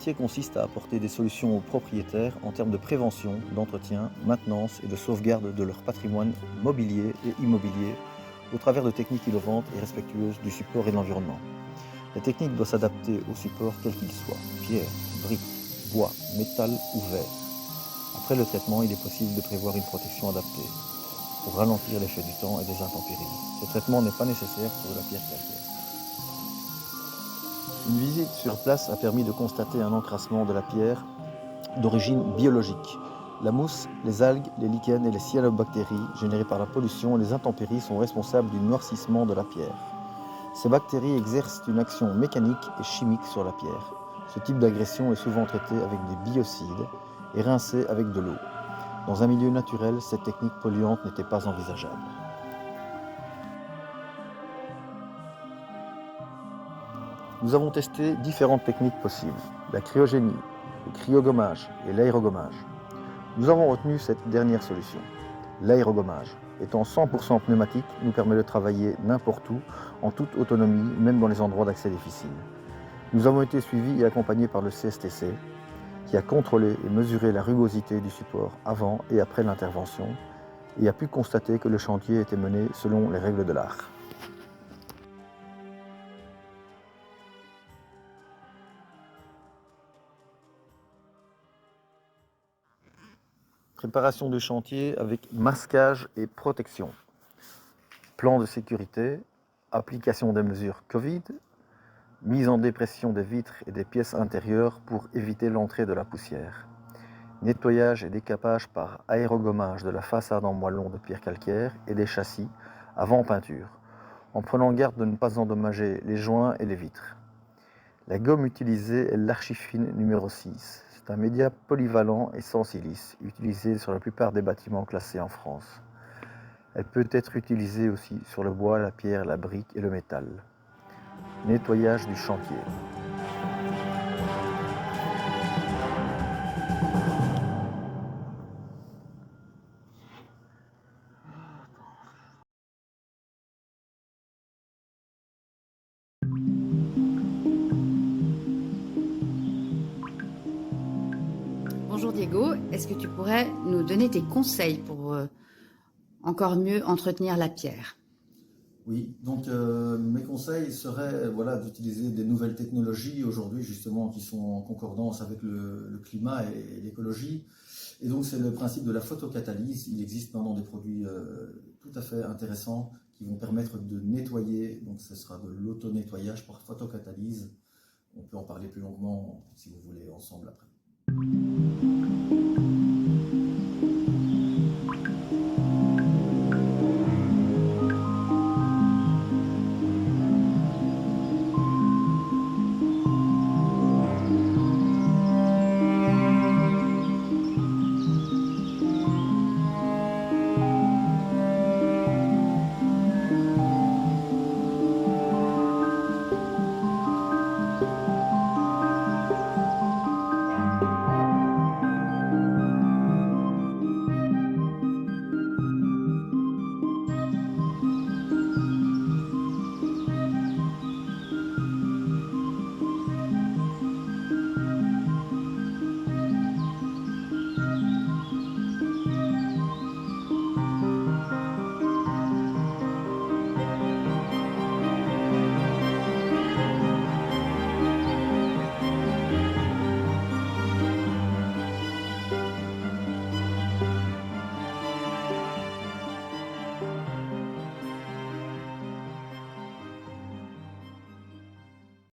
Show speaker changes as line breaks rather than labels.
métier consiste à apporter des solutions aux propriétaires en termes de prévention, d'entretien, maintenance et de sauvegarde de leur patrimoine mobilier et immobilier au travers de techniques innovantes et respectueuses du support et de l'environnement. La technique doit s'adapter au support quel qu'il soit, pierre, brique, bois, métal ou verre. Après le traitement, il est possible de prévoir une protection adaptée pour ralentir l'effet du temps et des intempéries. Ce traitement n'est pas nécessaire pour de la pierre calcaire. Une visite sur place a permis de constater un encrassement de la pierre d'origine biologique. La mousse, les algues, les lichens et les cyanobactéries générées par la pollution et les intempéries sont responsables du noircissement de la pierre. Ces bactéries exercent une action mécanique et chimique sur la pierre. Ce type d'agression est souvent traité avec des biocides et rincé avec de l'eau. Dans un milieu naturel, cette technique polluante n'était pas envisageable. Nous avons testé différentes techniques possibles, la cryogénie, le cryogommage et l'aérogommage. Nous avons retenu cette dernière solution. L'aérogommage, étant 100% pneumatique, nous permet de travailler n'importe où, en toute autonomie, même dans les endroits d'accès difficiles. Nous avons été suivis et accompagnés par le CSTC, qui a contrôlé et mesuré la rugosité du support avant et après l'intervention, et a pu constater que le chantier était mené selon les règles de l'art. Préparation du chantier avec masquage et protection. Plan de sécurité, application des mesures Covid, mise en dépression des vitres et des pièces intérieures pour éviter l'entrée de la poussière. Nettoyage et décapage par aérogommage de la façade en moellon de pierre calcaire et des châssis avant peinture, en prenant garde de ne pas endommager les joints et les vitres. La gomme utilisée est l'archifine numéro 6. C'est un média polyvalent et sans silice, utilisé sur la plupart des bâtiments classés en France. Elle peut être utilisée aussi sur le bois, la pierre, la brique et le métal. Nettoyage du chantier.
Bonjour Diego, est-ce que tu pourrais nous donner tes conseils pour encore mieux entretenir la pierre?
Oui, donc mes conseils seraient d'utiliser des nouvelles technologies aujourd'hui justement qui sont en concordance avec le climat et l'écologie. Et donc c'est le principe de la photocatalyse. Il existe maintenant des produits tout à fait intéressants qui vont permettre de nettoyer. Donc ce sera de l'auto-nettoyage par photocatalyse. On peut en parler plus longuement si vous voulez ensemble après.